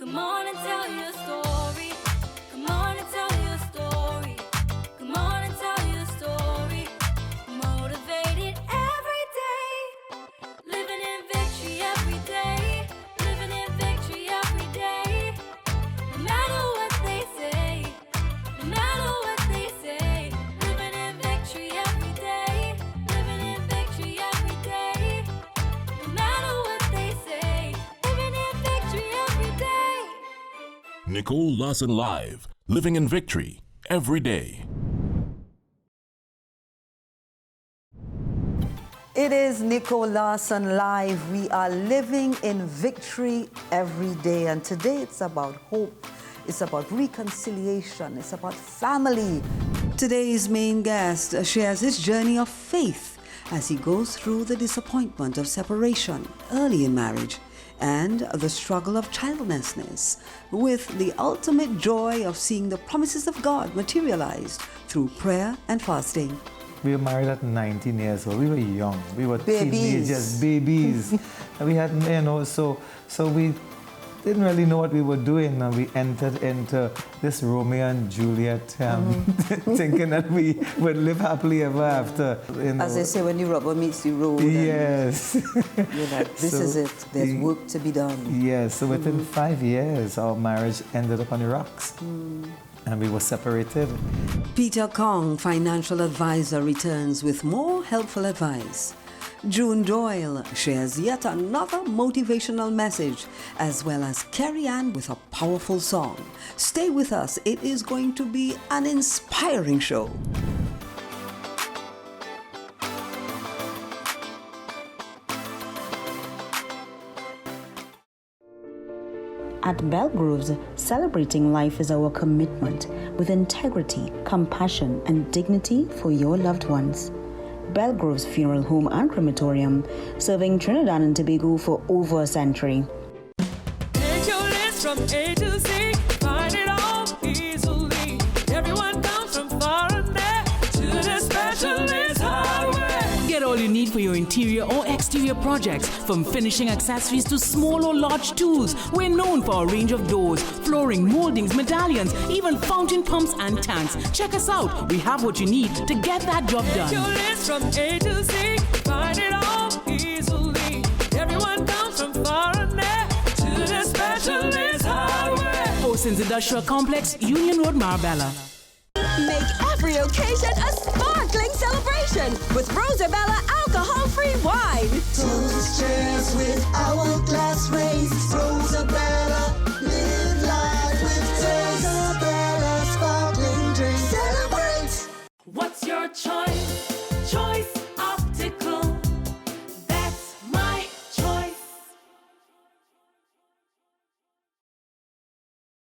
Come on and tell your story. Come on and tell your story. Come on and tell your story. Motivated every day. Living in victory every day. Living in victory every day. No matter what they say. No matter what they say. Living in victory every day. Living in victory every day. No matter what they say. Living in victory every day. Nicole Larsen Live, living in victory every day. It is Nicole Larsen Live. We are living in victory every day. And today it's about hope. It's about reconciliation. It's about family. Today's main guest shares his journey of faith as he goes through the disappointment of separation early in marriage and the struggle of childlessness, with the ultimate joy of seeing the promises of God materialized through prayer and fasting. We were married at 19 years old. We were young. We were Babies. teenagers, babies. And we had, so we didn't really know what we were doing. And we entered into this Romeo and Juliet, thinking that we would live happily ever after. As they say, when the rubber meets the road. Yes. You're like, this is it. There's work to be done. Yes. So within 5 years, our marriage ended up on the rocks. And we were separated. Peter Kong, financial advisor, returns with more helpful advice. June Doyle shares yet another motivational message, as well as Carrie Ann with a powerful song. Stay with us. It is going to be an inspiring show. At Belgroves, celebrating life is our commitment with integrity, compassion, and dignity for your loved ones. Belgroves Funeral Home and Crematorium, serving Trinidad and Tobago for over a century. Take your list from A to Z, find it all easily. Everyone comes from far and near to the Specialist Hardware. Get all you need for your interior or exterior projects, from finishing accessories to small or large tools. We're known for our range of doors, flooring, moldings, medallions, even fountain pumps and tanks. Check us out. We have what you need to get that job done. Take your list from A to Z, find it all easily. Everyone comes from far and near to the Specialist Hardware. Oceans Industrial Complex, Union Road, Marbella. Make every occasion a sparkling celebration with Rosabella alcohol-free wine. Toast cheers with hourglass race. Rosabella, live life with Rosabella sparkling drink. Celebrate. What's your choice? Choice Optical. That's my choice.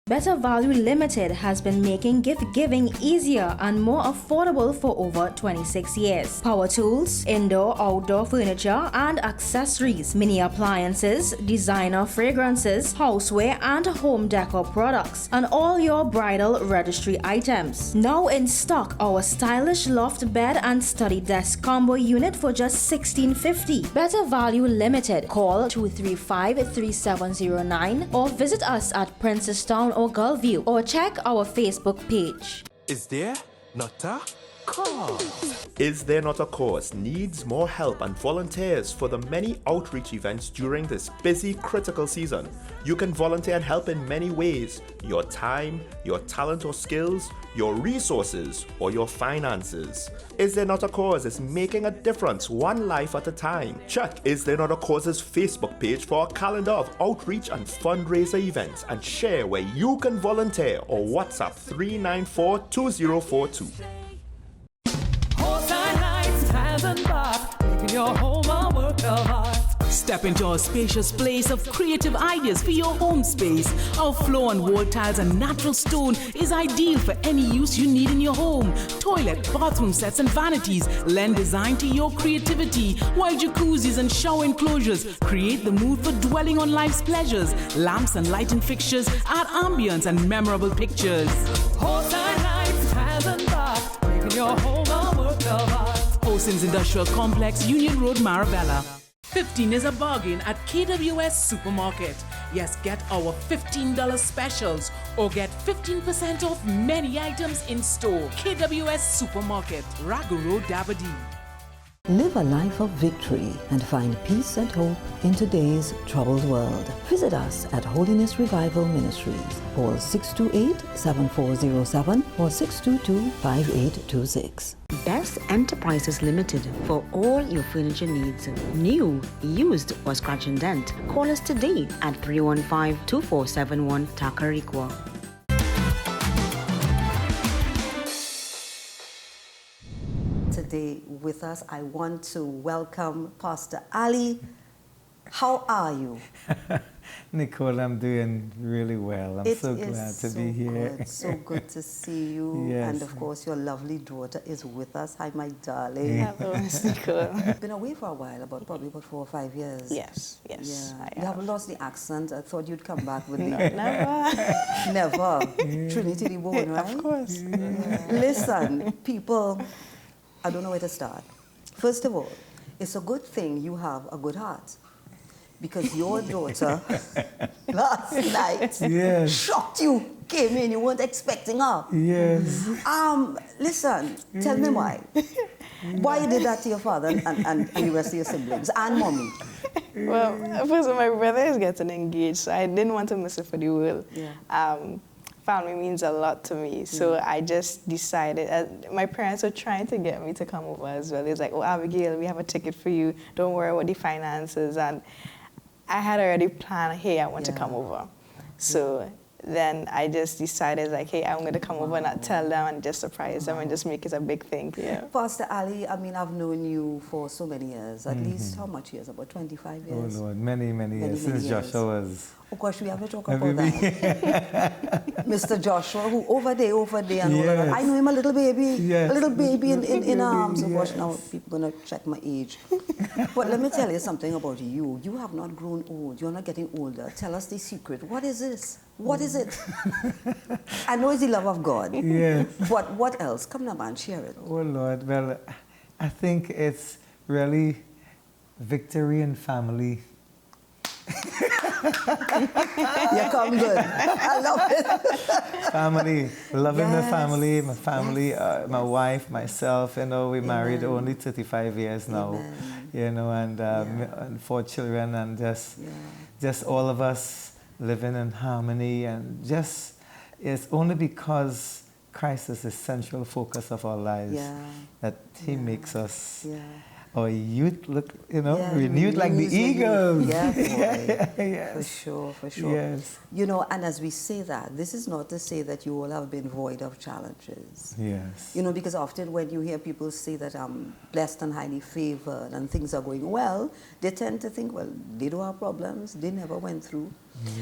Better Value Limited has been making gift giving easier and more affordable for over 26 years. Power tools, indoor, outdoor furniture and accessories, mini appliances, designer fragrances, houseware and home decor products, and all your bridal registry items. Now in stock, our stylish loft bed and study desk combo unit for just $16.50. Better Value Limited. Call 235-3709 or visit us at Princestown or Gulfview, or check our Facebook page. Is there not a cause? Is There Not a Cause needs more help and volunteers for the many outreach events during this busy, critical season. You can volunteer and help in many ways: your time, your talent or skills, your resources, or your finances. Is There Not a Cause is making a difference one life at a time. Check Is There Not a Cause's Facebook page for a calendar of outreach and fundraiser events, and share where you can volunteer, or WhatsApp 394-2042. Making your home a work of art. Step into a spacious place of creative ideas for your home space. Our floor and wall tiles and natural stone is ideal for any use you need in your home. Toilet, bathroom sets and vanities lend design to your creativity, while jacuzzis and shower enclosures create the mood for dwelling on life's pleasures. Lamps and lighting fixtures add ambience and memorable pictures. Horse-side lights, tiles and bath, making your home a work of art. Oceans Industrial Complex, Union Road, Marabella. 15 is a bargain at KWS Supermarket. Yes, get our $15 specials or get 15% off many items in store. KWS Supermarket, Ragu Road, Dabadi. Live a life of victory and find peace and hope in today's troubled world. Visit us at Holiness Revival Ministries. Call 628-7407 or 622-5826. Best Enterprises Limited for all your furniture needs. New, used, or scratch and dent. Call us today at 315-2471 Takarikwa. Today with us, I want to welcome Pastor Ali. How are you? Nicole, I'm doing really well. I'm so glad to be here. Good, so good to see you. Yes. And of course, your lovely daughter is with us. Hi, my darling. Hello, Miss Nicole. You've been away for a while, probably about 4 or 5 years. Yes. Yeah. I You haven't lost the accent. I thought you'd come back with No, the... never. Never. Trinity the born, right? Of course. Yeah. Listen, people, I don't know where to start. First of all, it's a good thing you have a good heart. Because your daughter last night shocked you, came in, you weren't expecting her. Yes. Listen, tell me why. Why you did that to your father and the rest of your siblings and mommy? Well, first of all, my brother is getting engaged, so I didn't want to miss it for the world. Yeah. Family means a lot to me, so I just decided. My parents were trying to get me to come over as well. It's like, oh, Abigail, we have a ticket for you. Don't worry about the finances. And I had already planned, hey, I want to come over. So then I just decided, like, hey, I'm going to come over and not tell them and just surprise them and just make it a big thing. Yeah. Pastor Ali, I mean, I've known you for so many years. At least how much years? About 25 years? Oh, Lord, many years. Since Joshua was... Of course, we have to talk about that. Mr. Joshua, who over there, and all of that. I know him a little baby in arms. Of course, now people are going to check my age. But let me tell you something about you. You have not grown old. You're not getting older. Tell us the secret. What is this? What is it? I know it's the love of God. Yeah. But what else? Come now, man, share it. Oh, Lord. Well, I think it's really victory in family. You come good. I love it. Family, loving my family, my wife, myself. You know, we married only 35 years now. You know, and 4 children, and just all of us living in harmony, and just it's only because Christ is the central focus of our lives that He makes us. Our youth look, renewed like the eagles. Yes. For sure. Yes. You know, and as we say that, this is not to say that you all have been void of challenges. Yes. You know, because often when you hear people say that I'm blessed and highly favored and things are going well, they tend to think, well, they don't have problems, they never went through.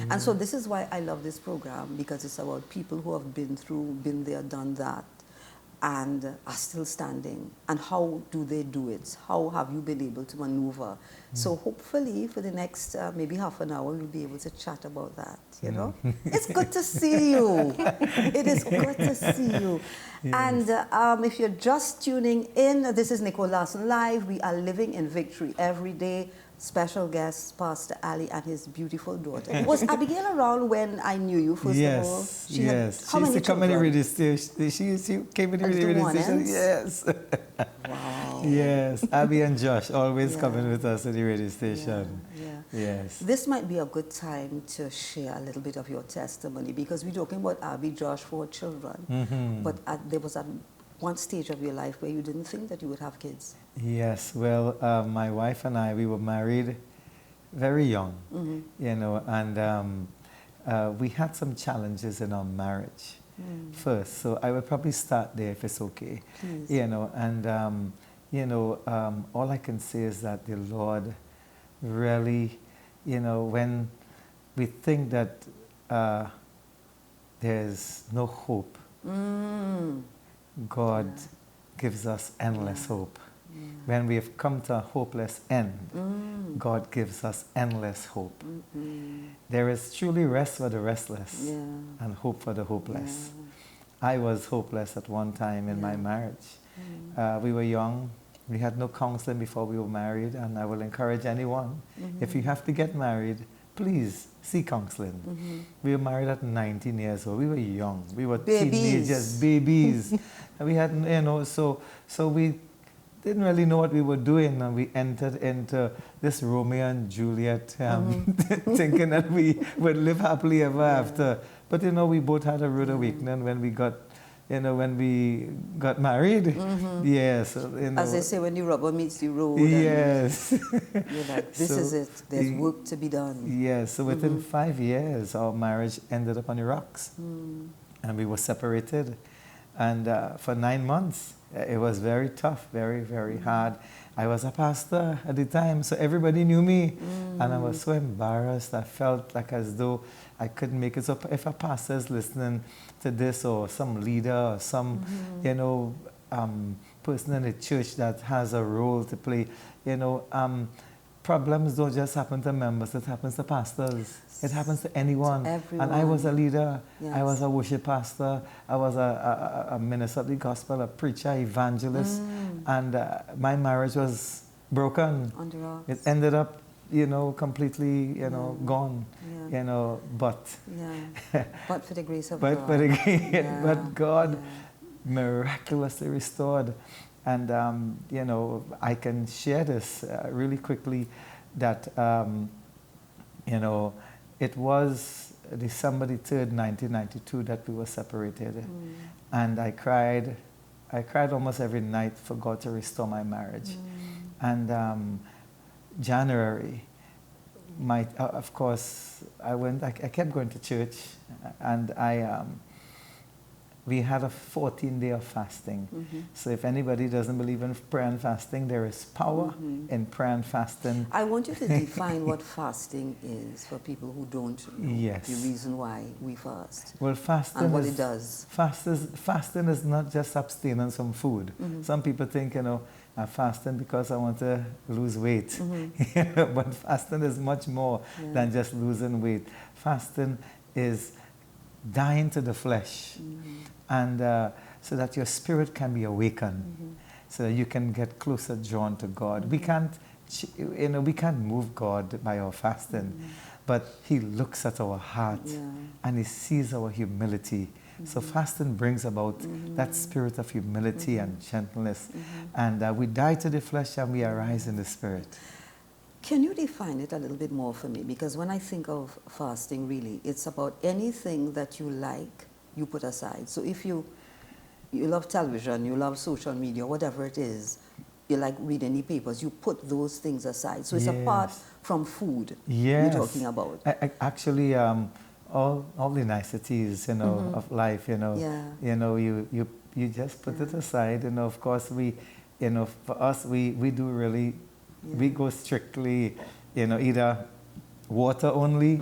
And so this is why I love this program, because it's about people who have been through, been there, done that, and are still standing. And how do they do it? How have you been able to maneuver? So hopefully for the next maybe half an hour, we'll be able to chat about that, you know? It's good to see you. It is good to see you. Yes. And if you're just tuning in, this is Nicole Larsen Live. We are living in victory every day. Special guest, Pastor Ali and his beautiful daughter. Was Abigail around when I knew you, first of all? She used to come in the radio station. She came in the radio station. Yes. Wow. Yes. Abby and Josh always coming with us at the radio station. Yes. This might be a good time to share a little bit of your testimony, because we're talking about Abby, Josh, 4 children. But there was one stage of your life where you didn't think that you would have kids. Yes, well, my wife and I, we were married very young, you know, and we had some challenges in our marriage first. So I will probably start there if it's okay. Please. You know, and, all I can say is that the Lord really, you know, when we think that there's no hope, God gives us endless hope. When we have come to a hopeless end, God gives us endless hope. There is truly rest for the restless and hope for the hopeless. I was hopeless at one time in my marriage. We were young. We had no counseling before we were married, and I will encourage anyone, if you have to get married, please see counseling. We were married at 19 years old. We were young. We were Babies. teenagers, babies. And we had, so we didn't really know what we were doing, and we entered into this Romeo and Juliet, thinking that we would live happily ever after. But we both had a rude awakening when we got married. Yes. As they say, when the rubber meets the road. Yes. You're like, this is it. There's work to be done. Yes. So within 5 years, our marriage ended up on the rocks. And we were separated. And for 9 months, it was very tough, very, very hard. I was a pastor at the time, so everybody knew me. And I was so embarrassed. I felt like as though I couldn't make it. So if a pastor is listening to this, or some leader, or some, person in the church that has a role to play, problems don't just happen to members, it happens to pastors. It happens to anyone. And I was a leader. Yes. I was a worship pastor. I was a minister of the gospel, a preacher, evangelist. And my marriage was broken. On the rocks. It ended up, completely, gone. Yeah. But but for the grace of but God. For the grace, but God miraculously restored. And I can share this really quickly that it was December the 3rd, 1992 that we were separated. And I cried almost every night for God to restore my marriage. And January, of course, I kept going to church, and we had a 14-day of fasting. So if anybody doesn't believe in prayer and fasting, there is power in prayer and fasting. I want you to define what fasting is for people who don't know the reason why we fast. Well, fasting and what it does. Fasting is not just abstinence from food. Some people think, I'm fasting because I want to lose weight. But fasting is much more than just losing weight. Fasting is dying to the flesh, and so that your spirit can be awakened, so that you can get closer drawn to God. We can't move God by our fasting, but He looks at our heart and He sees our humility. So fasting brings about that spirit of humility and gentleness, and we die to the flesh and we arise in the spirit. Can you define it a little bit more for me? Because when I think of fasting, really, it's about anything that you like, you put aside. So if you love television, you love social media, whatever it is, you like reading the papers, you put those things aside. So it's apart from food you're talking about. Actually, all the niceties, of life, you just put it aside. Of course, for us, we do really. We go strictly, either water only,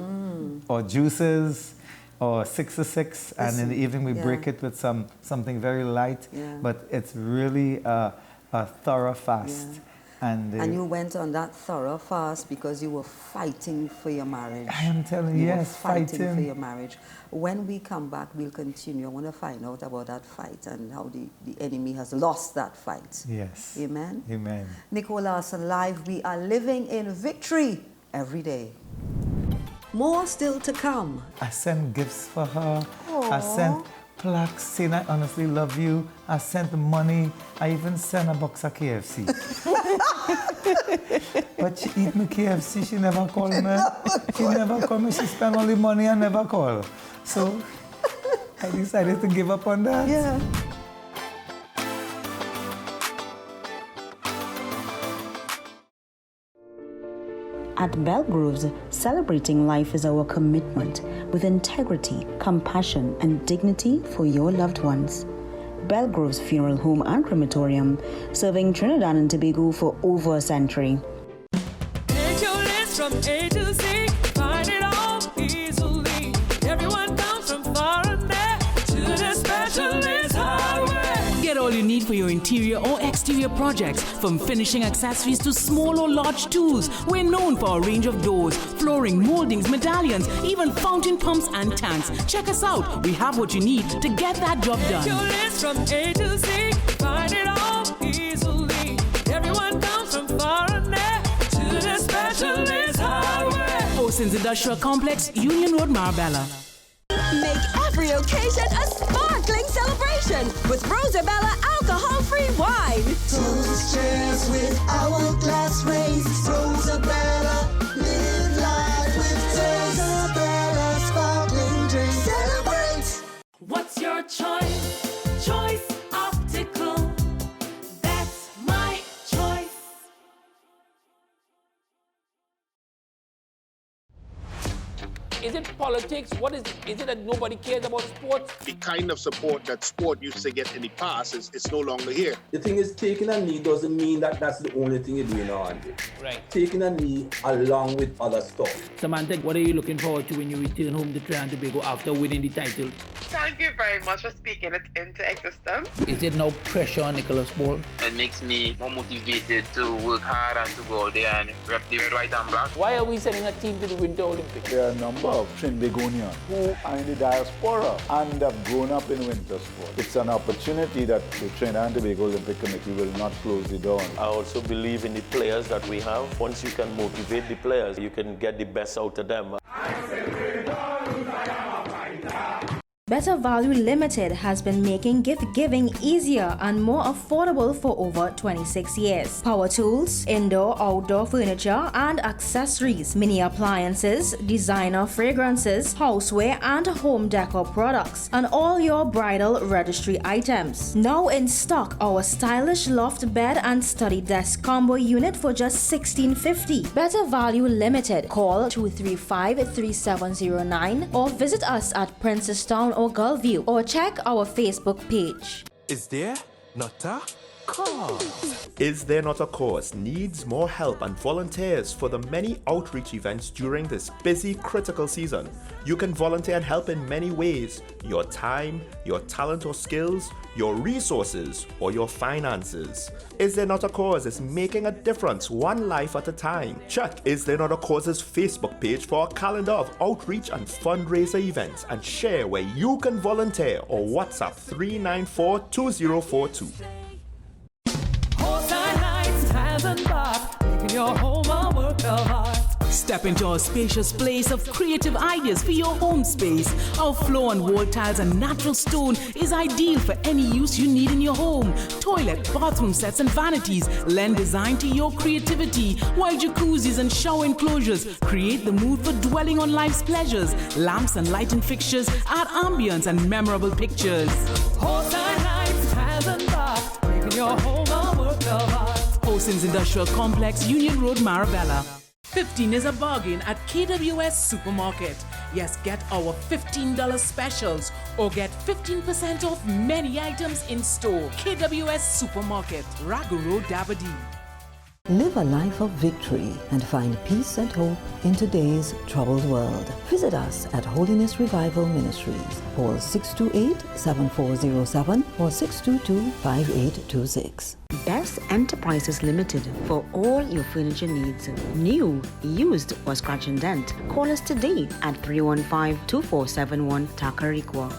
or juices, or 6 to 6, and in the evening we break it with something very light. But it's really a thorough fast. And you went on that thorough fast because you were fighting for your marriage. I am telling you, yes, fighting for your marriage. When we come back, we'll continue. I want to find out about that fight and how the enemy has lost that fight. Yes. Amen? Amen. Nicole Larsen Live, we are living in victory every day. More still to come. I sent gifts for her. Aww. I sent plaques saying I honestly love you. I sent money. I even sent a box of KFC. But she eat me KFC, she never called me. She never called me. She spent all the money and never called. So I decided to give up on that. Yeah. At Belgroves, celebrating life is our commitment with integrity, compassion, and dignity for your loved ones. Belgroves Funeral Home and Crematorium, serving Trinidad and Tobago for over a century. Make your list from A to Z, find it all easily. Everyone comes from far and near to the specialist hardware. Get all you need for your interior or exterior projects, from finishing accessories to small or large tools. We're known for our range of doors, flooring, moldings, medallions, even fountain pumps and tanks. Check us out. We have what you need to get that job done. Make your list from A to Z, find it all easily. Everyone comes from far and near to the specialist hardware. Oceans Industrial Complex, Union Road, Marbella. Make every occasion a sparkling celebration with Rosabella alcohol-free wine. Toast cheers with hourglass rays. Rosabella, live life with Rosabella sparkling drink. Celebrate. What's your choice? Choice Optical. That's my choice. Is it politics? What is it? Is it that nobody cares about sports? The kind of support that sport used to get in the past is no longer here. The thing is, taking a knee doesn't mean that that's the only thing you're doing on it. Right. Taking a knee along with other stuff. Samantha, what are you looking forward to when you return home to Trinidad and Tobago after winning the title? Thank you very much for speaking it into existence. Is it no pressure on Nicholas Ball? It makes me more motivated to work hard and to go out there and rep the red, white and black. Why are we sending a team to the Winter Olympics? There are a number of Trinbagonians who are in the diaspora and have grown up in winter sport. It's an opportunity that the Trinidad and Tobago Olympic Committee will not close the door on. I also believe in the players that we have. Once you can motivate the players, you can get the best out of them. Better Value Limited has been making gift giving easier and more affordable for over 26 years. Power tools, indoor, outdoor furniture and accessories, mini appliances, designer fragrances, houseware and home decor products, and all your bridal registry items. Now in stock, our stylish loft bed and study desk combo unit for just $16.50. Better Value Limited. Call 235-3709 or visit us at Princestown or Gulview, or check our Facebook page. Is there not a cause? Is there not a cause needs more help and volunteers for the many outreach events during this busy, critical season? You can volunteer and help in many ways: your time, your talent or skills, your resources, or your finances. Is There Not a Cause is making a difference one life at a time. Check Is There Not a Cause's Facebook page for a calendar of outreach and fundraiser events and share where you can volunteer or WhatsApp 394-2042. Making your home a work of art. Step into our spacious place of creative ideas for your home space. Our floor and wall tiles and natural stone is ideal for any use you need in your home. Toilet, bathroom sets and vanities lend design to your creativity, while jacuzzis and shower enclosures create the mood for dwelling on life's pleasures. Lamps and lighting fixtures add ambience and memorable pictures. Horse-side lights, tiles and bath, making your home a work of art. Oceans Industrial Complex, Union Road, Marabella. 15 is a bargain at KWS Supermarket. Yes, get our $15 specials or get 15% off many items in store. KWS Supermarket, Ragu Road, Dabadee. Live a life of victory and find peace and hope in today's troubled world. Visit us at Holiness Revival Ministries. Call 628-7407 or 622-5826. Best Enterprises Limited for all your furniture needs. New, used or scratch and dent. Call us today at 315-2471 Takarikwa.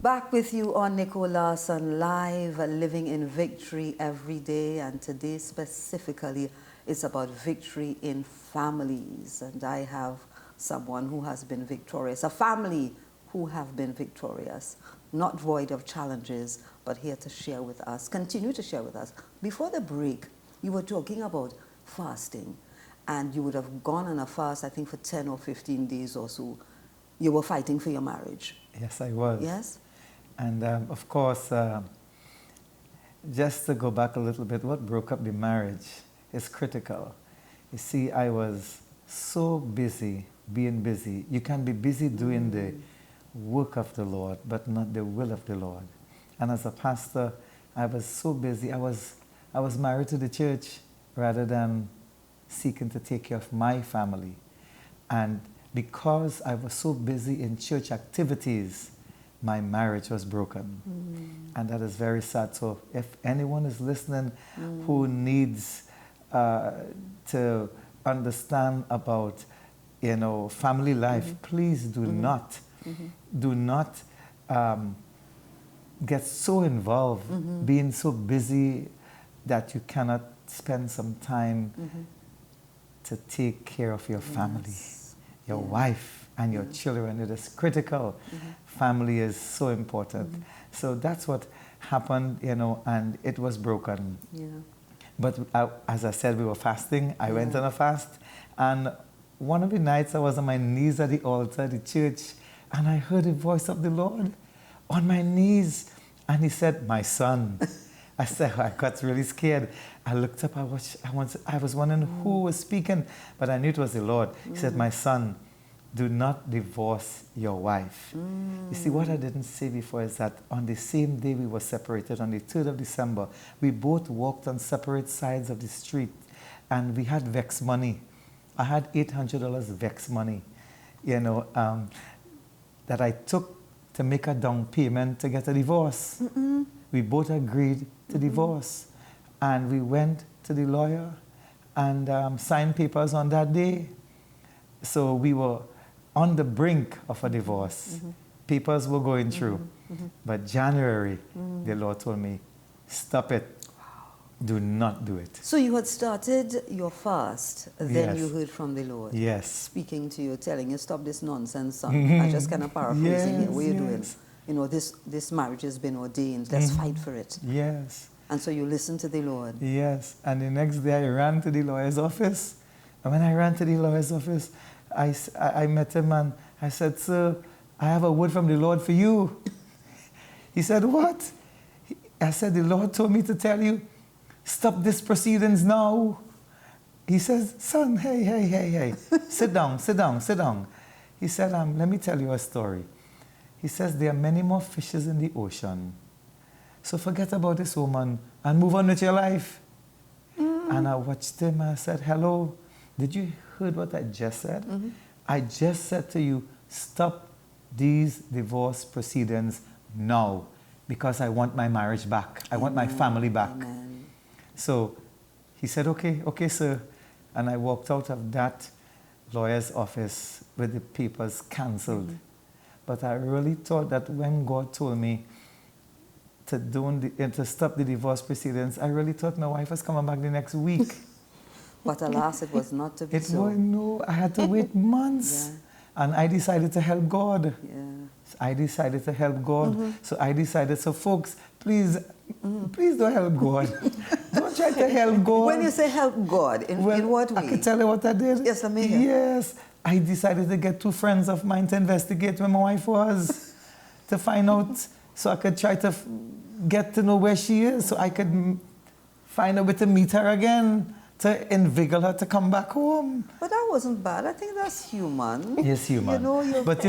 Back with you on Nicole Larsen Live, living in victory every day, and today specifically it's about victory in families. And I have someone who has been victorious, a family who have been victorious, not void of challenges, but here to share with us, continue to share with us. Before the break, you were talking about fasting, and you would have gone on a fast, I think, for 10 or 15 days or so. You were fighting for your marriage. Yes, I was. Yes? And of course, just to go back a little bit, what broke up the marriage is critical. You see, I was so busy, being busy. You can be busy doing the work of the Lord, but not the will of the Lord. And as a pastor, I was so busy. I was married to the church rather than seeking to take care of my family. And because I was so busy in church activities, my marriage was broken. And that is very sad. So if anyone is listening who needs to understand about, family life, please do not get so involved, being so busy that you cannot spend some time to take care of your family, your wife and your children. It is critical. Family is so important. So that's what happened, you know, and it was broken. Yeah. But as I said, we were fasting. I went on a fast, and one of the nights I was on my knees at the altar at the church, and I heard the voice of the Lord on my knees, and he said, "My son." I said, I got really scared. I looked up, I was wondering who was speaking, but I knew it was the Lord. He said, "My son, do not divorce your wife." You see, what I didn't say before is that on the same day we were separated, on the 3rd of December, we both walked on separate sides of the street, and we had VEX money. I had $800 VEX money, you know, that I took to make a down payment to get a divorce. We both agreed to divorce, and we went to the lawyer and signed papers on that day. So we were on the brink of a divorce. Papers were going through. But January, the Lord told me, "Stop it. Do not do it." So you had started your fast, then Yes. you heard from the Lord. Yes. Speaking to you, telling you, "Stop this nonsense, son." I just kind of paraphrasing here. What are you doing? You know, this marriage has been ordained. Let's fight for it. Yes. And so you listened to the Lord. Yes. And the next day I ran to the lawyer's office. And when I ran to the lawyer's office, I met him and I said, "Sir, I have a word from the Lord for you." He said, "What?" I said, "The Lord told me to tell you, stop these proceedings now." He says, "Son, hey, sit down. He said, "Let me tell you a story." He says, "There are many more fishes in the ocean. So forget about this woman and move on with your life." And I watched him and I said, "Hello, did you heard what I just said? I just said to you, stop these divorce proceedings now, because I want my marriage back. I want my family back." So he said, okay, sir. And I walked out of that lawyer's office with the papers cancelled. But I really thought that when God told me to stop the divorce proceedings, I really thought my wife was coming back the next week. But alas, it was not to be so. No, I had to wait months. And I decided to help God. I decided to help God. So I decided, so folks, please don't help God. Don't try to help God. When you say help God, in what way? I can tell you what I did. Yes, I mean. Yes. I decided to get 2 friends of mine to investigate where my wife was, to find out, so I could try to get to know where she is, so I could find a way to meet her again, to inveigle her to come back home. But that wasn't bad. I think that's human. Yes, human. You know, but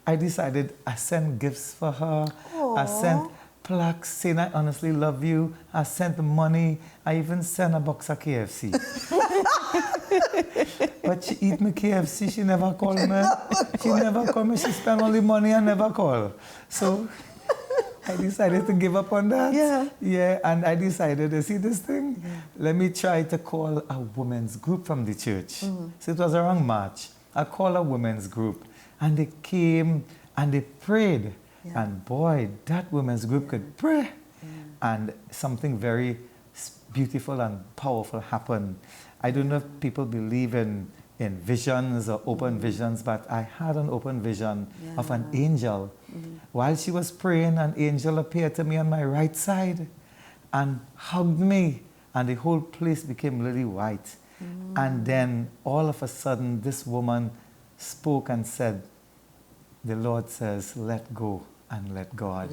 I decided I sent gifts for her. Aww. I sent plaques saying I honestly love you. I sent money. I even sent a box of KFC. But she eat my KFC. She never called me. She never called me. She spent all the money and never called. So I decided to give up on that. Yeah, and I decided to see this thing. Let me try to call a women's group from the church. So it was around March. I called a women's group, and they came and they prayed. And boy, that women's group could pray. And something very beautiful and powerful happened. I don't know if people believe in visions or open visions, but I had an open vision of an angel. While she was praying, an angel appeared to me on my right side and hugged me, and the whole place became lily white. And then all of a sudden, this woman spoke and said, "The Lord says, let go and let God."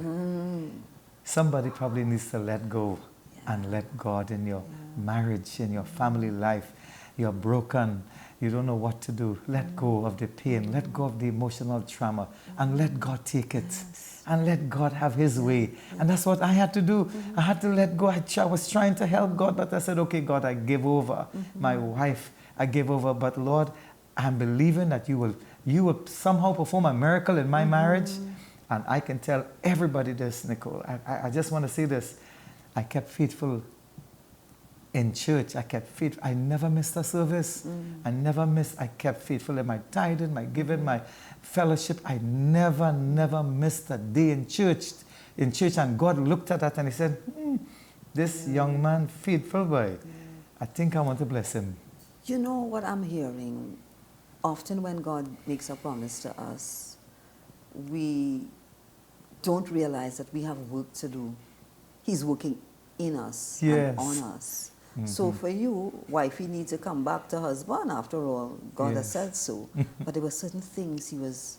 Somebody probably needs to let go and let God in your marriage, in your family life. You're broken. You don't know what to do. Let go of the pain. Let go of the emotional trauma. And let God take it. And let God have His way. And that's what I had to do. I had to let go. I was trying to help God, but I said, "Okay, God, I give over. My wife, I give over. But Lord, I'm believing that you will somehow perform a miracle in my marriage." And I can tell everybody this, Nicole. I just want to say this. I kept faithful in church. I kept faithful. I never missed a service. I kept faithful in my tithing, my giving, my fellowship. I never missed a day in church. And God looked at that and He said, This young man, faithful boy, I think I want to bless him. You know what I'm hearing? Often when God makes a promise to us, we don't realize that we have work to do. He's working in us and on us. So for you, wifey needs to come back to husband. After all, God has said so. But there were certain things he was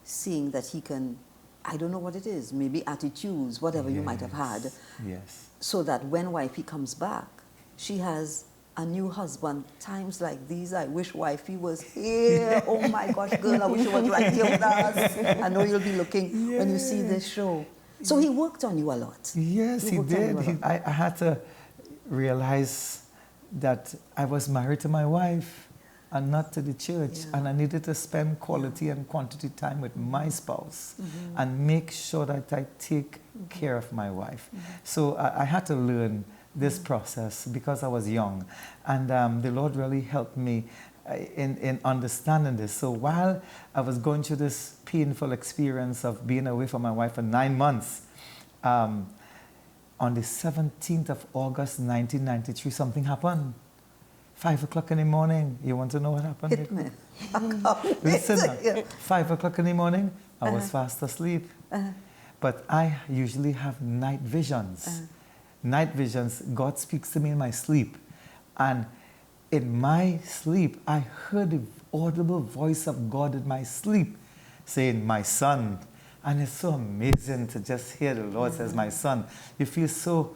seeing that he can, I don't know what it is, maybe attitudes, whatever you might have had. So that when wifey comes back, she has a new husband. Times like these, I wish wifey was here. Oh my gosh, girl, I wish you was right here with us. I know you'll be looking when you see this show. So he worked on you a lot. Yes, he did. I had to realize that I was married to my wife and not to the church, and I needed to spend quality and quantity time with my spouse and make sure that I take care of my wife. So I had to learn this process because I was young, and the Lord really helped me in understanding this. So while I was going through this painful experience of being away from my wife for 9 months, on the 17th of August 1993, something happened. 5 o'clock in the morning. You want to know what happened? Hit me. Listen, 5 o'clock in the morning, I was fast asleep. But I usually have night visions. Night visions, God speaks to me in my sleep. And in my sleep, I heard the audible voice of God in my sleep saying, my son. And it's so amazing to just hear the Lord says, my son. You feel so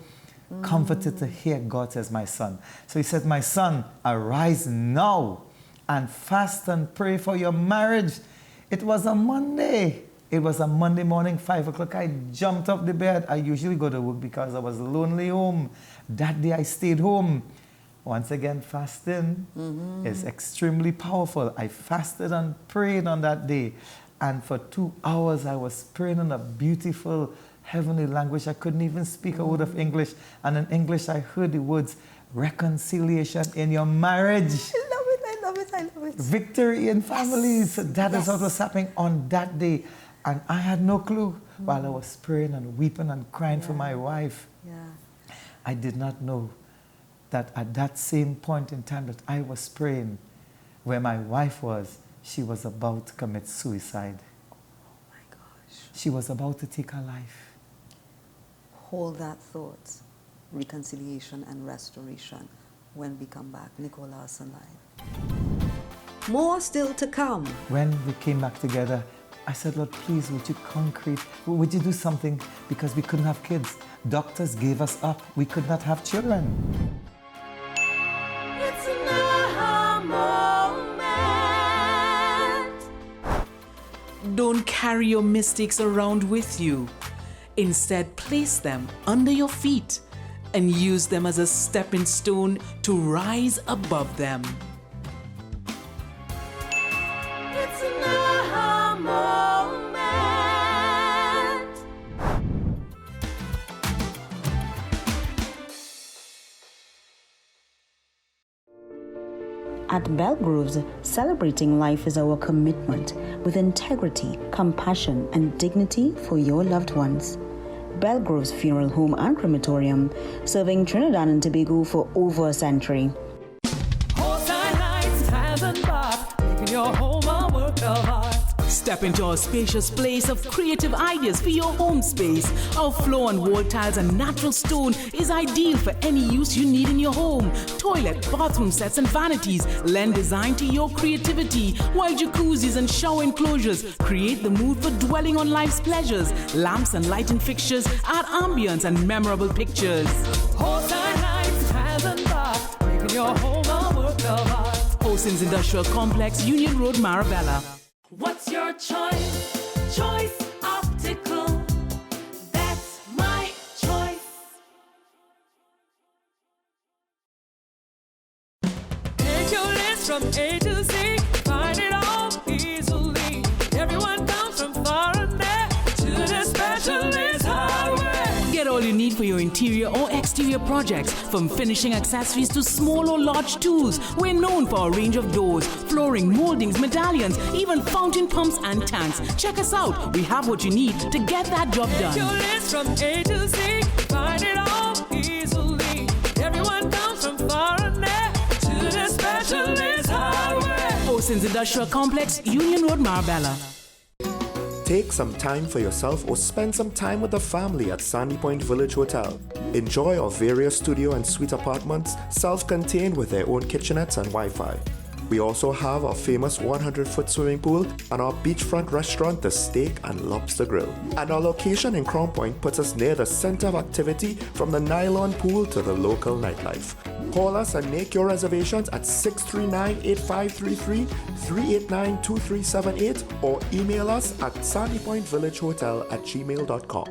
comforted to hear God says, my son. So he said, my son, arise now and fast and pray for your marriage. It was a Monday. It was a Monday morning, 5 o'clock. I jumped off the bed. I usually go to work because I was lonely home. That day I stayed home. Once again, fasting is extremely powerful. I fasted and prayed on that day. And for 2 hours, I was praying in a beautiful heavenly language. I couldn't even speak a word of English. And in English, I heard the words, reconciliation in your marriage. I love it, I love it, I love it. Victory in families. So that is what was happening on that day. And I had no clue while I was praying and weeping and crying for my wife. I did not know that at that same point in time that I was praying, where my wife was, she was about to commit suicide. Oh my gosh. She was about to take her life. Hold that thought. Reconciliation and restoration when we come back. Nicole Larsen Live. More still to come. When we came back together, I said, Lord, please, would you would you do something? Because we couldn't have kids. Doctors gave us up. We could not have children. It's an aha moment. Don't carry your mistakes around with you. Instead, place them under your feet and use them as a stepping stone to rise above them. It's an aha moment. At Belgroves, celebrating life is our commitment with integrity, compassion, and dignity for your loved ones. Belgroves Funeral Home and Crematorium, serving Trinidad and Tobago for over a century. Horse-eyed nights, hands and bath, making your home a work of art. Step into our spacious place of creative ideas for your home space. Our floor and wall tiles and natural stone is ideal for any use you need in your home. Toilet, bathroom sets and vanities lend design to your creativity, while jacuzzis and shower enclosures create the mood for dwelling on life's pleasures. Lamps and lighting fixtures add ambience and memorable pictures. Horse-eyed nights, hands and bath, making your home a work of art. Hostings Industrial Complex, Union Road, Marabella. What's your choice? Choice Optical. That's my choice. Take your list from A to Z, find it all easily. Everyone comes from far and near to the Specialist Hardware. Get all you need for your interior or exterior projects, from finishing accessories to small or large tools. We're known for our range of doors, flooring, moldings, medallions, even fountain pumps and tanks. Check us out. We have what you need to get that job done. Take your list from A to Z, find it all easily. Everyone comes from far and near to the specialist hardware. Oceans Industrial Complex, Union Road, Marbella. Take some time for yourself or spend some time with the family at Sandy Point Village Hotel. Enjoy our various studio and suite apartments, self-contained with their own kitchenettes and Wi-Fi. We also have our famous 100-foot swimming pool and our beachfront restaurant, The Steak and Lobster Grill. And our location in Crown Point puts us near the center of activity from the nylon pool to the local nightlife. Call us and make your reservations at 639-8533, 389-2378 or email us at sandypointvillagehotel@gmail.com.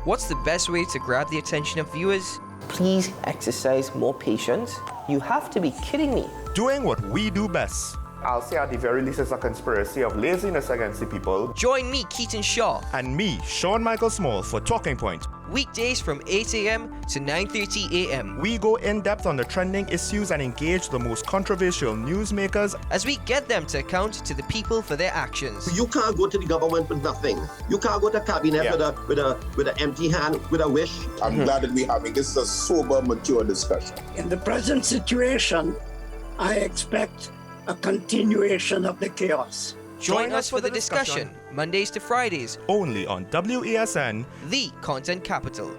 What's the best way to grab the attention of viewers? Please exercise more patience. You have to be kidding me. Doing what we do best. I'll say at the very least it's a conspiracy of laziness against the people. Join me, Keaton Shaw. And me, Sean Michael Small, for Talking Point. Weekdays from 8 a.m. to 9:30 a.m. We go in-depth on the trending issues and engage the most controversial newsmakers as we get them to account to the people for their actions. You can't go to the government with nothing. You can't go to cabinet with an empty hand, with a wish. I'm glad that we're having this a sober, mature discussion. In the present situation, I expect a continuation of the chaos. Join us for the discussion, Mondays to Fridays, only on WASN, the content capital.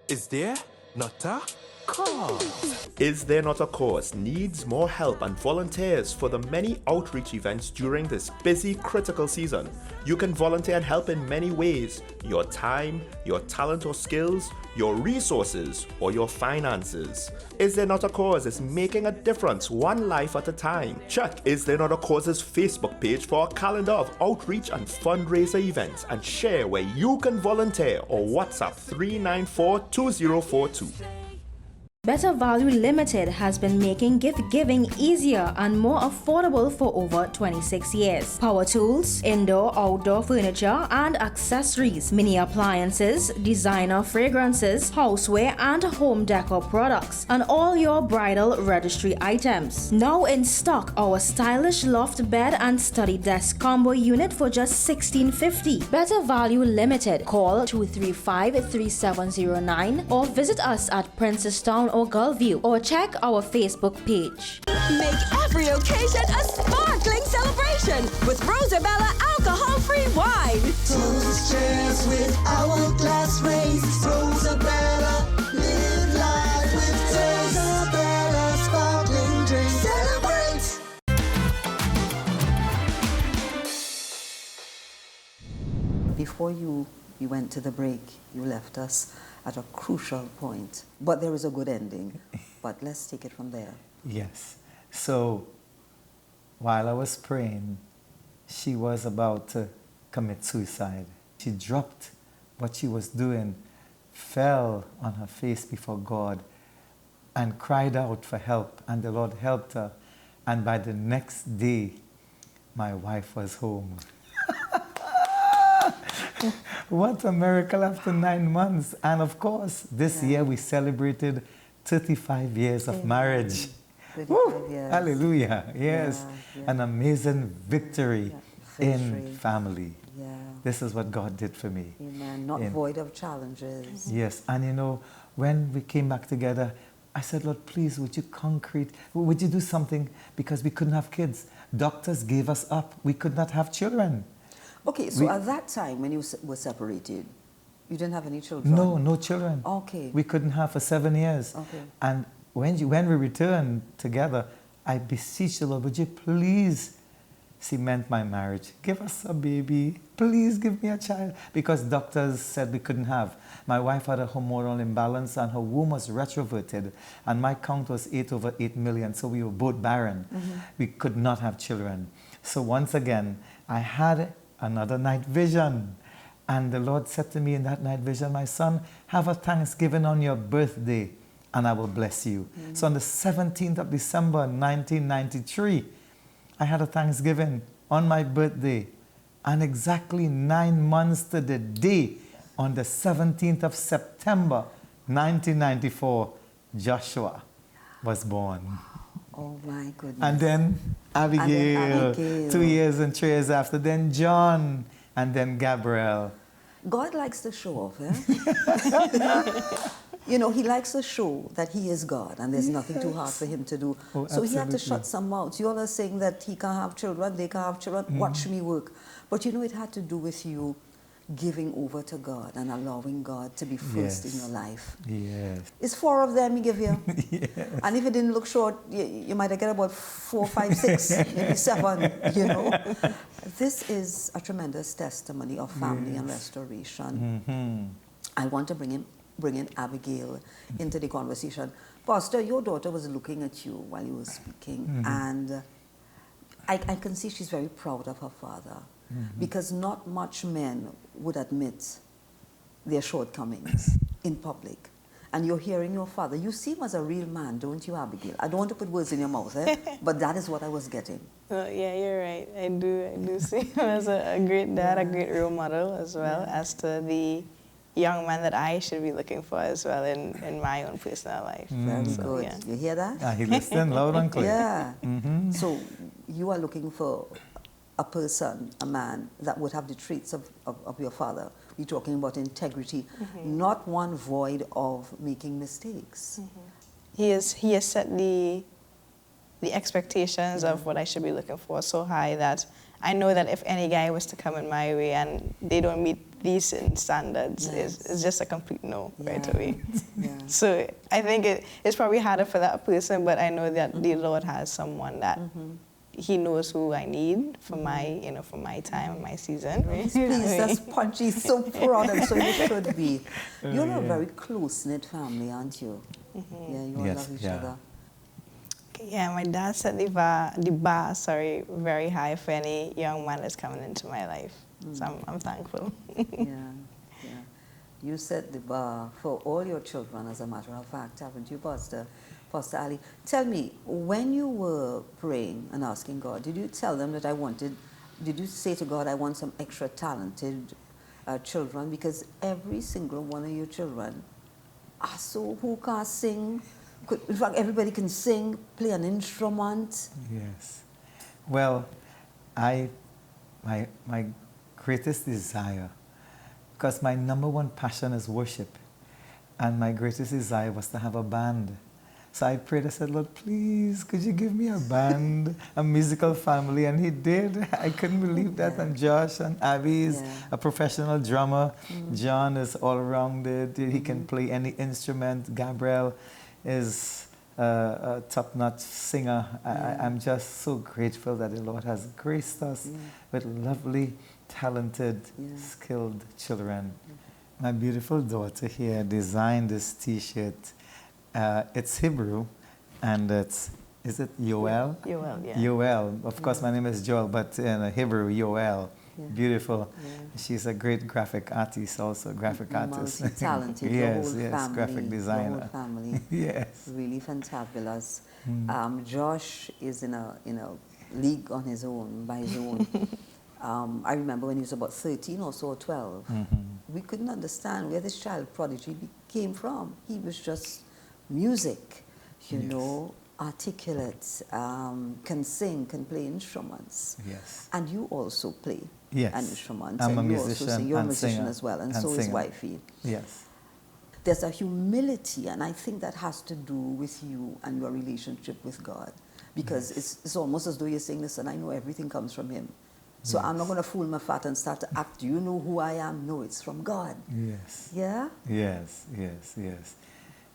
Is there not a cause? Is there not a cause needs more help and volunteers for the many outreach events during this busy, critical season? You can volunteer and help in many ways: your time, your talent or skills, your resources, or your finances. Is There Not a Cause is making a difference one life at a time. Check Is There Not a Cause's Facebook page for a calendar of outreach and fundraiser events and share where you can volunteer or WhatsApp 394-2042. Better Value Limited has been making gift giving easier and more affordable for over 26 years. Power tools, indoor, outdoor furniture and accessories, mini appliances, designer fragrances, houseware and home decor products, and all your bridal registry items. Now in stock, our stylish loft bed and study desk combo unit for just $16.50. Better Value Limited. Call 235-3709 or visit us at Princestown or Gullview, or check our Facebook page. Make every occasion a sparkling celebration with Rosabella alcohol-free wine. Toast cheers with hourglass rays. Rosabella, live life with Rosabella sparkling drink. Celebrate! Before we went to the break, you left us at a crucial point. But there is a good ending. But let's take it from there. Yes. So while I was praying, she was about to commit suicide. She dropped what she was doing, fell on her face before God, and cried out for help. And the Lord helped her. And by the next day, my wife was home. What a miracle after 9 months. And of course, this year we celebrated 35 years of marriage. 35 years. Hallelujah. Yes. An amazing victory in family. Yeah. This is what God did for me. Amen. Not void of challenges. Yes. And you know, when we came back together, I said, Lord, please, would you do something? Because we couldn't have kids. Doctors gave us up. We could not have children. Okay, so at that time when you were separated, you didn't have any children? No, no children. Okay. We couldn't have for 7 years. Okay. And when we returned together, I beseeched the Lord, would you please cement my marriage? Give us a baby. Please give me a child. Because doctors said we couldn't have. My wife had a hormonal imbalance and her womb was retroverted. And my count was 8/8 million, so we were both barren. Mm-hmm. We could not have children. So once again, I had another night vision. And the Lord said to me in that night vision, my son, have a Thanksgiving on your birthday and I will bless you. Mm-hmm. So on the 17th of December, 1993, I had a Thanksgiving on my birthday. And exactly 9 months to the day, on the 17th of September, 1994, Joshua was born. Oh my goodness. And then Abigail, 2 years and 3 years after, then John, and then Gabriel. God likes to show off, eh? You know, he likes to show that he is God and there's nothing too hard for him to do. Oh, so he had to absolutely. shut some mouths. You all are saying that he can't have children, they can't have children, watch me work. But you know, it had to do with you giving over to God and allowing God to be first in your life. Yes. It's 4 of them he give you. Yes. And if it didn't look short, you might get about 4, 5, 6, maybe 7, you know. This is a tremendous testimony of family and restoration. I want to bring in Abigail into the conversation. Pastor, your daughter was looking at you while you were speaking, and I can see she's very proud of her father, because not much men would admit their shortcomings in public. And you're hearing your father. You see him as a real man, don't you, Abigail? I don't want to put words in your mouth, but that is what I was getting. Yeah, you're right. I do see him as a great dad, a great role model as well, as to the young man that I should be looking for as well in my own personal life. Very good. Yeah. You hear that? He listened loud and clear. Yeah. So you are looking for a person, a man, that would have the traits of your father. We're talking about integrity, not one void of making mistakes. He has set the expectations of what I should be looking for so high that I know that if any guy was to come in my way and they don't meet these certain standards, it's just a complete no right away. So I think it's probably harder for that person, but I know that the Lord has someone that he knows who I need for my, for my time and my season. Please, that's punchy, so proud, and so you should be. You're a very close-knit family, aren't you? Yeah, you all love each other. Yeah, my dad set the bar, very high for any young man that's coming into my life. So I'm thankful. Yeah. You set the bar for all your children, as a matter of fact, haven't you, Pastor Ali? Tell me, when you were praying and asking God, did you tell them that did you say to God, I want some extra talented children? Because every single one of your children are so who can sing. In fact, everybody can sing, play an instrument. Yes. Well, my greatest desire, because my #1 passion is worship, and my greatest desire was to have a band. So I prayed, I said, Lord, please, could you give me a band, a musical family? And he did. I couldn't believe that. And Josh and Abby is a professional drummer. John is all-rounded. He can play any instrument. Gabriel is a top-notch singer. I'm just so grateful that the Lord has graced us with lovely, talented, skilled children. My beautiful daughter here designed this T-shirt. It's Hebrew, and is it Yoel? Yoel, yeah. Yoel. Of course, my name is Joel, but in Hebrew, Yoel. Beautiful. She's a great graphic artist, also graphic artist. Multi-talented. Yes, your whole family, graphic designer. Your whole family. Yes. Really fantabulous. Josh is in a league on his own, by his own. I remember when he was about 13 or so, or 12. We couldn't understand where this child prodigy came from. He was just music, you know, articulate, can sing, can play instruments. Yes. And you also play an instrument. I'm a you musician also sing. You're a and musician singer as well, and and so is singer. wifey. Yes. There's a humility, and I think that has to do with you and your relationship with God. Because it's almost as though you're saying, listen, I know everything comes from him. So I'm not going to fool my fat and start to act. Do you know who I am? No, it's from God. Yes. Yeah? Yes.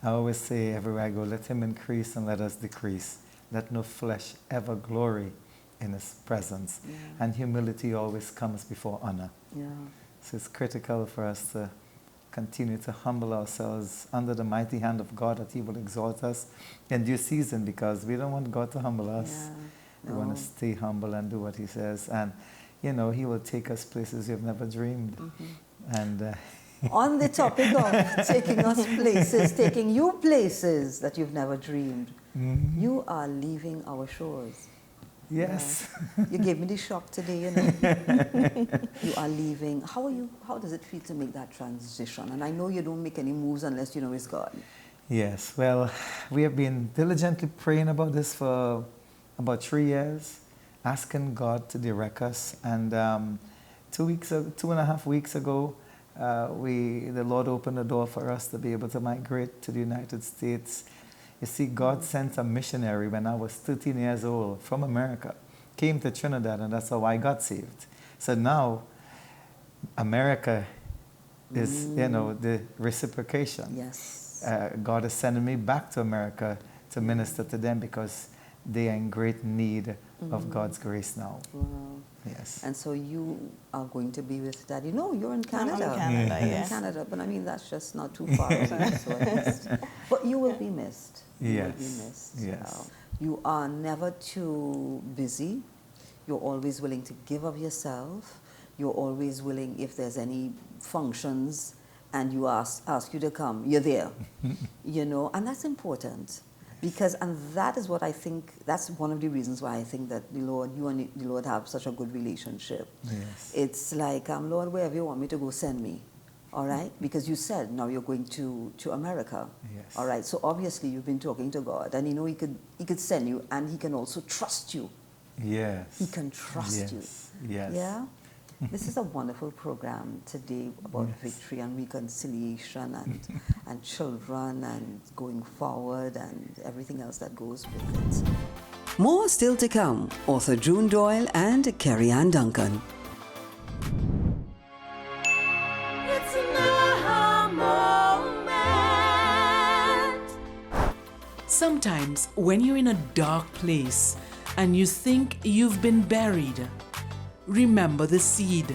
I always say everywhere I go, let him increase and let us decrease. Let no flesh ever glory in his presence. And humility always comes before honor. Yeah. So it's critical for us to continue to humble ourselves under the mighty hand of God, that he will exalt us in due season, because we don't want God to humble us. We want to stay humble and do what he says. And, he will take us places we've never dreamed. And on the topic of taking us places, taking you places that you've never dreamed, you are leaving our shores. Yes. You gave me the shock today, You are leaving. How does it feel to make that transition? And I know you don't make any moves unless you know it's God. Yes. Well, we have been diligently praying about this for about 3 years, asking God to direct us. And 2.5 weeks ago, the Lord opened the door for us to be able to migrate to the United States. You see, God sent a missionary when I was 13 years old from America, came to Trinidad, and that's how I got saved. So now, America is, the reciprocation. Yes. God is sending me back to America to minister to them because they are in great need of God's grace now. Wow. Yes. And so you are going to be with Daddy. No, you're in Canada. I'm in Canada, You're yes. in Canada, but I mean, that's just not too far away. So it's, but you will be missed. You will be missed. Yes. You are never too busy. You're always willing to give of yourself. You're always willing, if there's any functions and you ask you to come, you're there. And that's important. Because, and that is what I think, that's one of the reasons why I think that you and the Lord have such a good relationship. Yes. It's like, Lord, wherever you want me to go, send me. All right? Because you said now you're going to America. Yes. All right? So obviously you've been talking to God, and he could send you, and he can also trust you. Yes. He can trust you. Yes. Yeah? This is a wonderful program today about victory and reconciliation and children and going forward and everything else that goes with it. More still to come. Author June Doyle and Carrie Ann Duncan. It's an aha moment. Sometimes when you're in a dark place and you think you've been buried, remember the seed.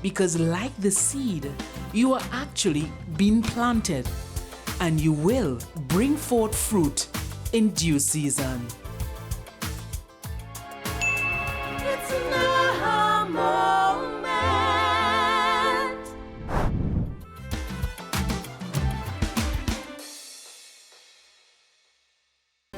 Because like the seed, you are actually being planted and you will bring forth fruit in due season. It's an aha moment.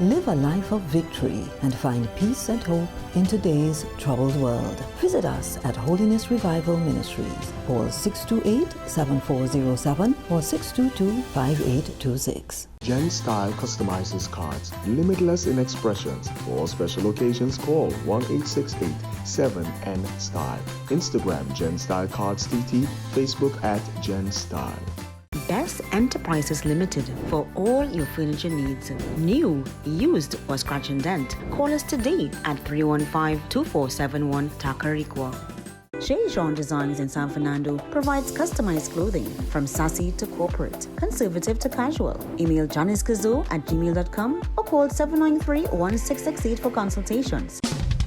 Live a life of victory and find peace and hope in today's troubled world. Visit us at Holiness Revival Ministries. Call 628-7407 or 622-5826. Gen Style customizes cards, limitless in expressions. For special occasions, call 1-868-7N-Style. Instagram Gen Style Cards TT, Facebook at Gen Style. Best Enterprises Limited for all your furniture needs. New, used, or scratch and dent. Call us today at 315-2471 Tacarigua. Chez Jean Designs in San Fernando provides customized clothing from sassy to corporate, conservative to casual. Email janiskazo@gmail.com or call 793-1668 for consultations.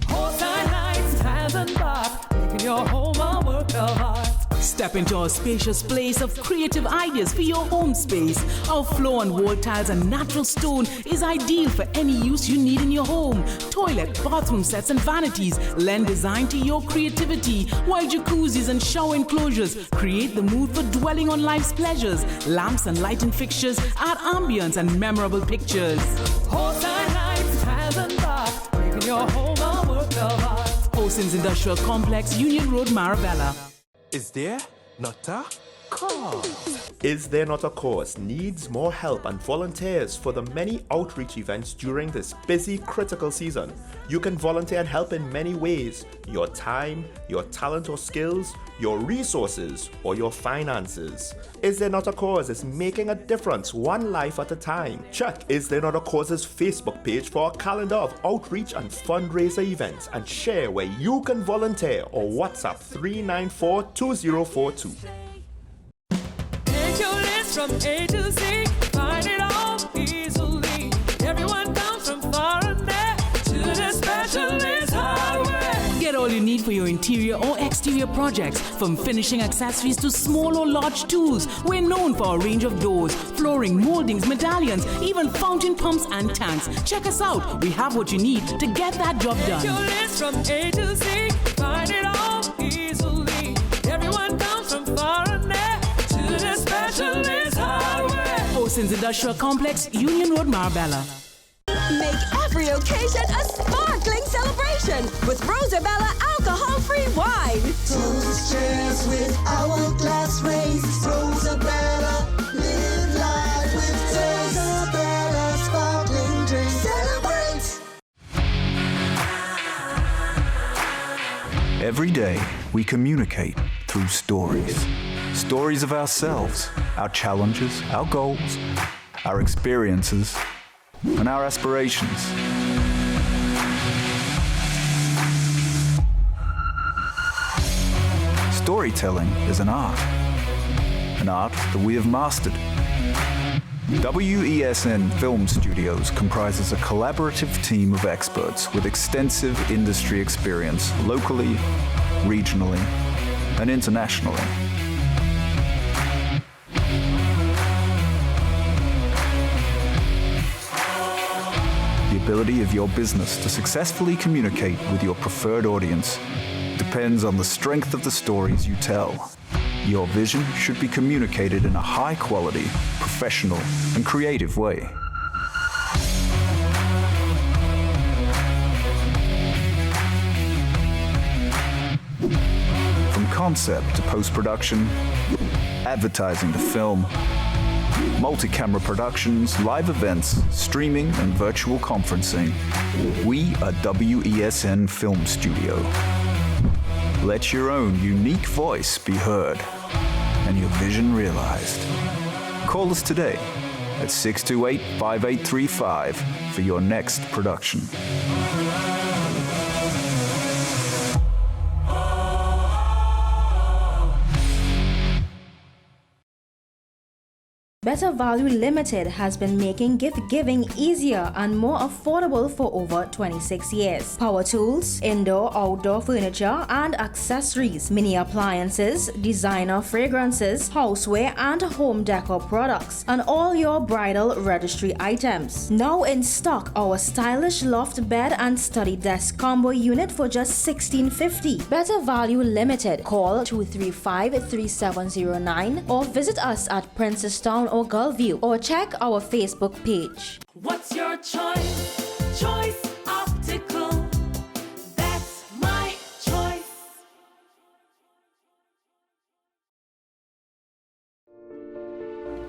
Horse-side heights, tiles and bath, making your home a work of art. Step into our spacious place of creative ideas for your home space. Our floor and wall tiles and natural stone is ideal for any use you need in your home. Toilet, bathroom sets and vanities lend design to your creativity, while jacuzzis and shower enclosures create the mood for dwelling on life's pleasures. Lamps and lighting fixtures add ambience and memorable pictures. Horse-side heights, tiles and bath, making your home a work of art. Olsen's Industrial Complex, Union Road, Marabella. Is there not a cause? Is There Not a Cause needs more help and volunteers for the many outreach events during this busy, critical season. You can volunteer and help in many ways: your time, your talent or skills, your resources, or your finances. Is There Not a Cause is making a difference one life at a time. Check Is There Not a Cause's Facebook page for a calendar of outreach and fundraiser events and share where you can volunteer or WhatsApp 394-2042. Take your list from A to Z, find it all easily. Everyone comes from far and near to the Specialist Hardware. Get all you need for your interior or exterior projects, from finishing accessories to small or large tools. We're known for our range of doors, flooring, moldings, medallions, even fountain pumps and tanks. Check us out. We have what you need to get that job done. Take your list from A to Z, find it all easily. Everyone comes from far and near to the Specialist Hardware. Olsen's Industrial Complex, Union Road, Marabella. Make every occasion a sparkling celebration with Rosabella alcohol-free wine. Toast cheers with hourglass rays. Rosabella, live life with Rosabella sparkling drink. Celebrate! Every day, we communicate through stories. Stories of ourselves, our challenges, our goals, our experiences, and our aspirations. Storytelling is an art that we have mastered. WESN Film Studios comprises a collaborative team of experts with extensive industry experience locally, regionally, and internationally. The ability of your business to successfully communicate with your preferred audience depends on the strength of the stories you tell. Your vision should be communicated in a high-quality, professional, and creative way. From concept to post-production, advertising to film, multi-camera productions, live events, streaming, and virtual conferencing, we are WESN Film Studio. Let your own unique voice be heard and your vision realized. Call us today at 628-5835 for your next production. Better Value Limited has been making gift giving easier and more affordable for over 26 years. Power tools, indoor, outdoor furniture and accessories, mini appliances, designer fragrances, houseware and home decor products, and all your bridal registry items. Now in stock, our stylish loft bed and study desk combo unit for just $16.50. Better Value Limited. Call 235-3709 or visit us at Princestown or Gullview, or check our Facebook page. What's your choice? Choice Optical. That's my choice.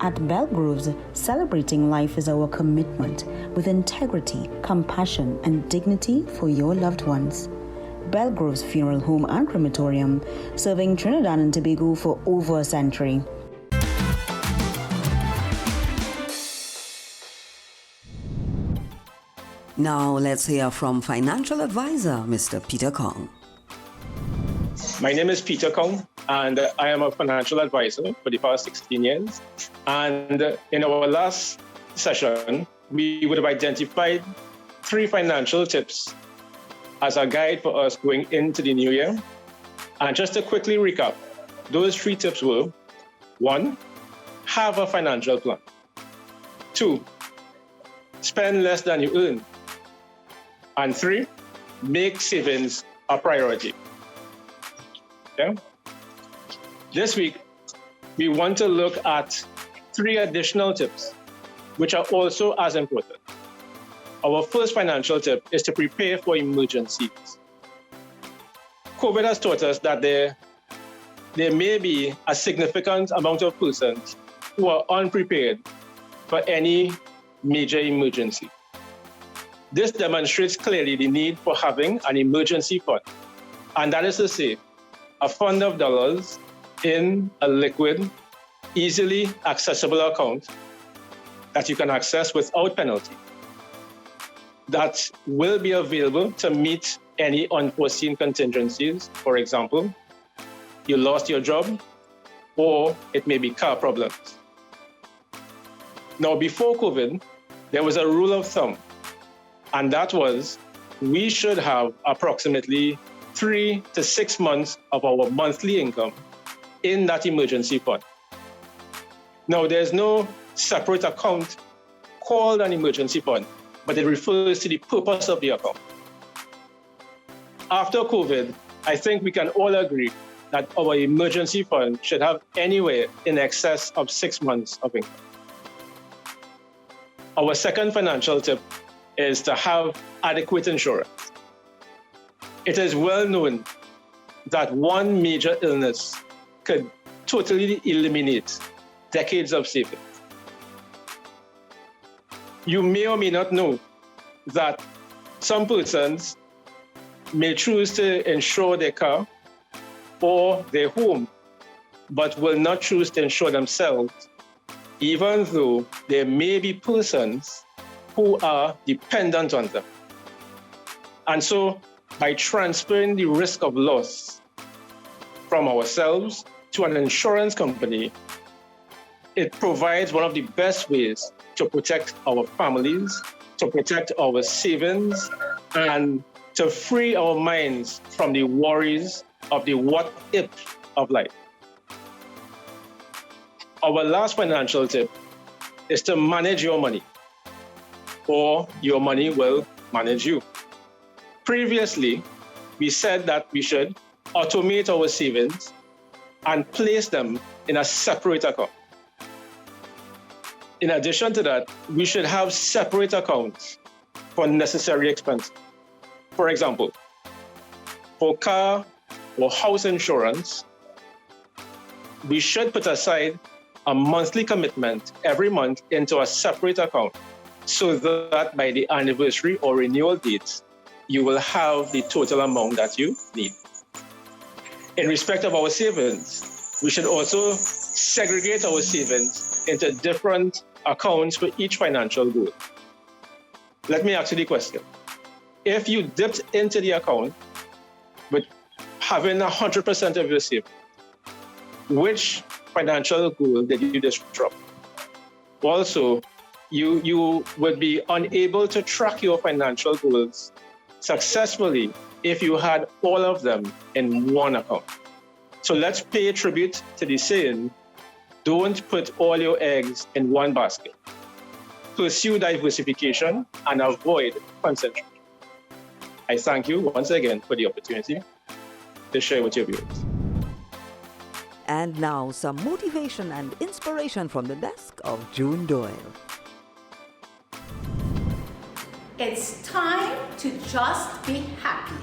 At Belgroves, celebrating life is our commitment with integrity, compassion, and dignity for your loved ones. Belgroves Funeral Home and Crematorium, serving Trinidad and Tobago for over a century. Now let's hear from financial advisor Mr. Peter Kong. My name is Peter Kong, and I am a financial advisor for the past 16 years. And in our last session, we would have identified 3 financial tips as a guide for us going into the new year. And just to quickly recap, those 3 tips were: 1, have a financial plan. 2, spend less than you earn. And 3, make savings a priority. Okay? This week, we want to look at 3 additional tips, which are also as important. Our first financial tip is to prepare for emergencies. COVID has taught us that there may be a significant amount of persons who are unprepared for any major emergency. This demonstrates clearly the need for having an emergency fund, and that is to say, a fund of dollars in a liquid, easily accessible account that you can access without penalty, that will be available to meet any unforeseen contingencies. For example, you lost your job, or it may be car problems. Now, before COVID, there was a rule of thumb, and that was we should have approximately 3 to 6 months of our monthly income in that emergency fund. Now, there's no separate account called an emergency fund, but it refers to the purpose of the account. After COVID, I think we can all agree that our emergency fund should have anywhere in excess of 6 months of income. Our second financial tip is to have adequate insurance. It is well known that one major illness could totally eliminate decades of savings. You may or may not know that some persons may choose to insure their car or their home but will not choose to insure themselves, even though there may be persons who are dependent on them. And so, by transferring the risk of loss from ourselves to an insurance company, it provides one of the best ways to protect our families, to protect our savings, and to free our minds from the worries of the what if of life. Our last financial tip is to manage your money, or your money will manage you. Previously, we said that we should automate our savings and place them in a separate account. In addition to that, we should have separate accounts for necessary expenses. For example, for car or house insurance, we should put aside a monthly commitment every month into a separate account so that by the anniversary or renewal dates, you will have the total amount that you need. In respect of our savings, we should also segregate our savings into different accounts for each financial goal. Let me ask you the question. If you dipped into the account with having 100% of your savings, which financial goal did you disrupt? Also, you would be unable to track your financial goals successfully if you had all of them in one account. So let's pay tribute to the saying, don't put all your eggs in one basket. Pursue diversification and avoid concentration. I thank you once again for the opportunity to share with your viewers. And now some motivation and inspiration from the desk of June Doyle. It's time to just be happy.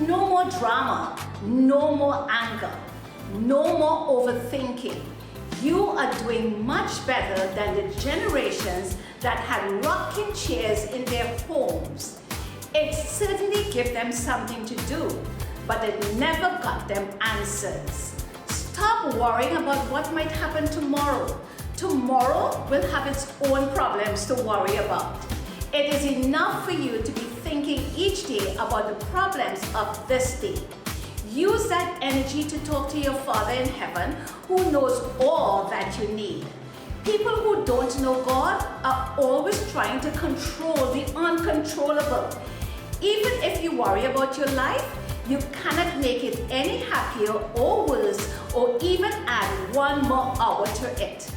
No more drama, no more anger, no more overthinking. You are doing much better than the generations that had rocking chairs in their homes. It certainly gave them something to do, but it never got them answers. Stop worrying about what might happen tomorrow. Tomorrow will have its own problems to worry about. It is enough for you to be thinking each day about the problems of this day. Use that energy to talk to your Father in heaven who knows all that you need. People who don't know God are always trying to control the uncontrollable. Even if you worry about your life, you cannot make it any happier or worse, or even add one more hour to it.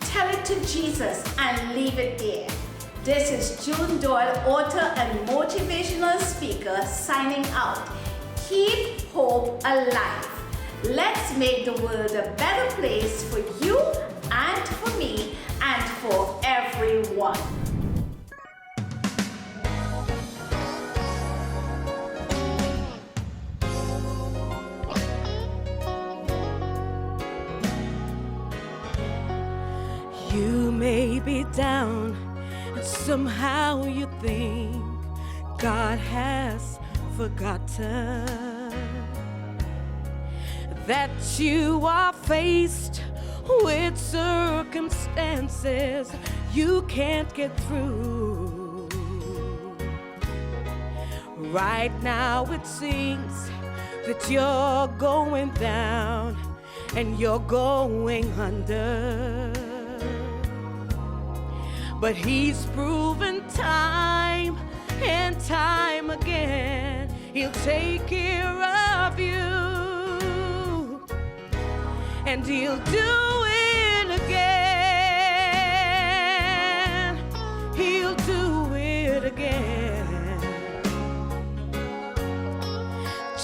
Tell it to Jesus and leave it there. This is June Doyle, author and motivational speaker, signing out. Keep hope alive. Let's make the world a better place for you and for me and for everyone. You may be down, and somehow you think God has forgotten that you are faced with circumstances you can't get through. Right now it seems that you're going down and you're going under. But he's proven time and time again, he'll take care of you. And he'll do it again. He'll do it again.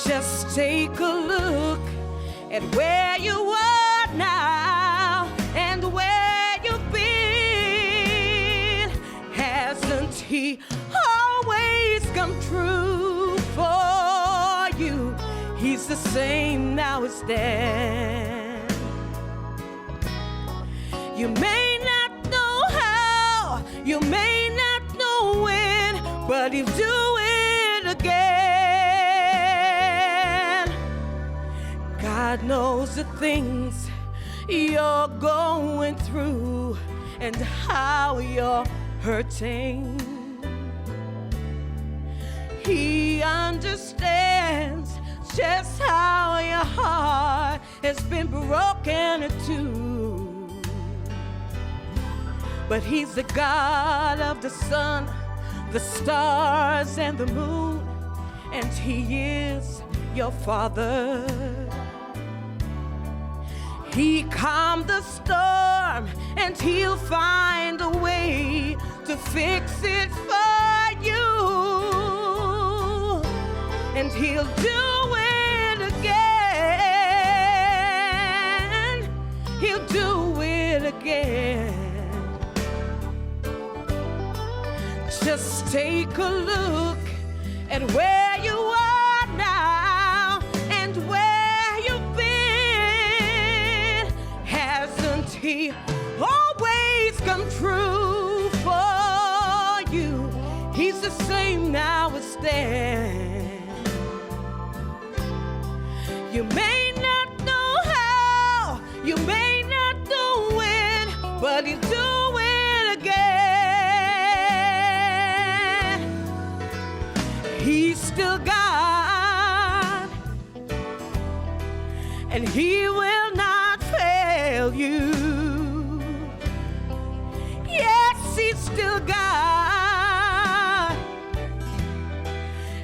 Just take a look at where you are now and where you've been. Hasn't he always come true for you? He's the same now as then. You may not know how, you may not know when, but he'll do it again. God knows the things you're going through and how you're hurting. He understands just how your heart has been broken in two. But he's the God of the sun, the stars, and the moon, and he is your father. He calmed the storm, and he'll find a way to fix it for you. And he'll do it again. He'll do it again. Just take a look at where you are now and where you've been. Hasn't he always come true for you? He's the same now as then. You may not know how, you may not know when, but he'll do it again. He's still God, and he will not fail you. Yes, he's still God,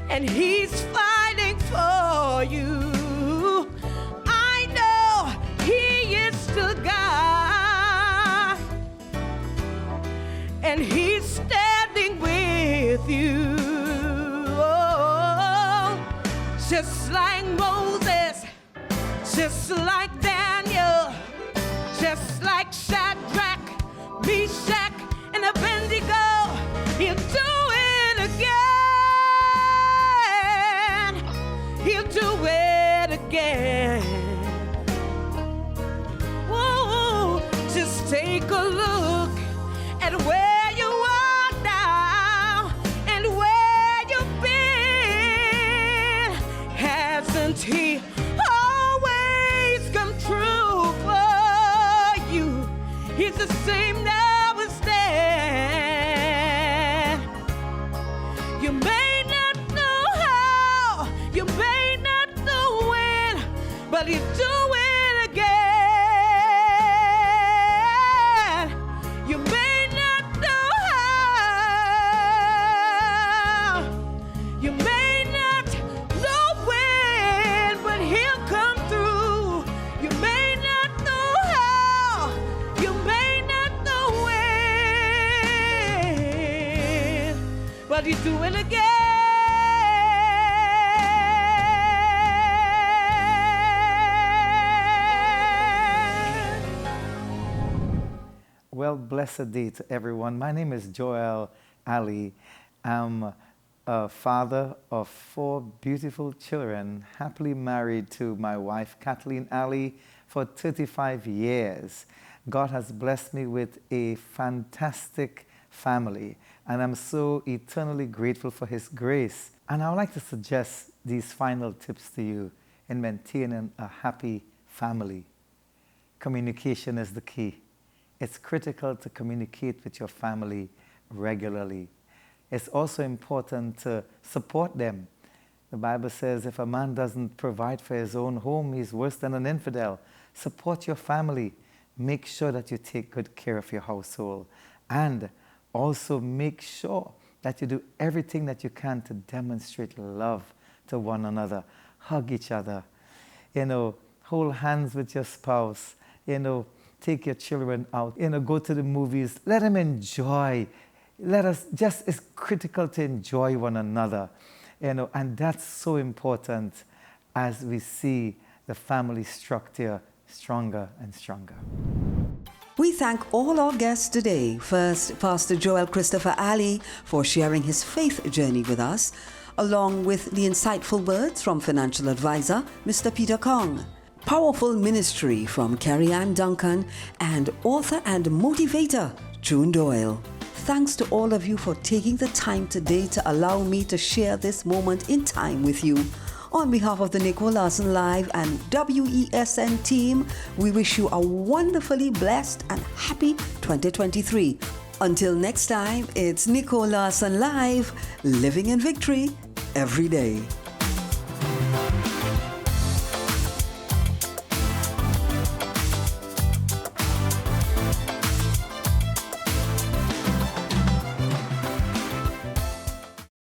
and he's fighting for you. I know he is still God, and he's standing with you. Oh, just like Moses, just like Daniel, just like Shadrach, Meshach, and Abednego, he'll do it again. He'll do it again. Whoa, just take a look at where you are now and where you've been. Hasn't he always come true for you? He's the same now as then. You may not know how, you may not know when, but he'll do it again. You may not know how, you may not know when, but he'll come through. You may not know how, you may not know when, but he'll do it again. Well, blessed day to everyone. My name is Joel Ali. I'm a father of 4 beautiful children, happily married to my wife, Kathleen Ali, for 35 years. God has blessed me with a fantastic family, and I'm so eternally grateful for his grace. And I would like to suggest these final tips to you in maintaining a happy family. Communication is the key. It's critical to communicate with your family regularly. It's also important to support them. The Bible says if a man doesn't provide for his own home, he's worse than an infidel. Support your family. Make sure that you take good care of your household. And also make sure that you do everything that you can to demonstrate love to one another. Hug each other. Hold hands with your spouse. Take your children out, go to the movies, let them enjoy. It's critical to enjoy one another, and that's so important as we see the family structure stronger and stronger. We thank all our guests today. First, Pastor Joel Christopher Ali for sharing his faith journey with us, along with the insightful words from financial advisor, Mr. Peter Kong. Powerful ministry from Carrie Ann Duncan, and author and motivator, June Doyle. Thanks to all of you for taking the time today to allow me to share this moment in time with you. On behalf of the Nicole Larsen Live and WESN team, we wish you a wonderfully blessed and happy 2023. Until next time, it's Nicole Larsen Live, living in victory every day.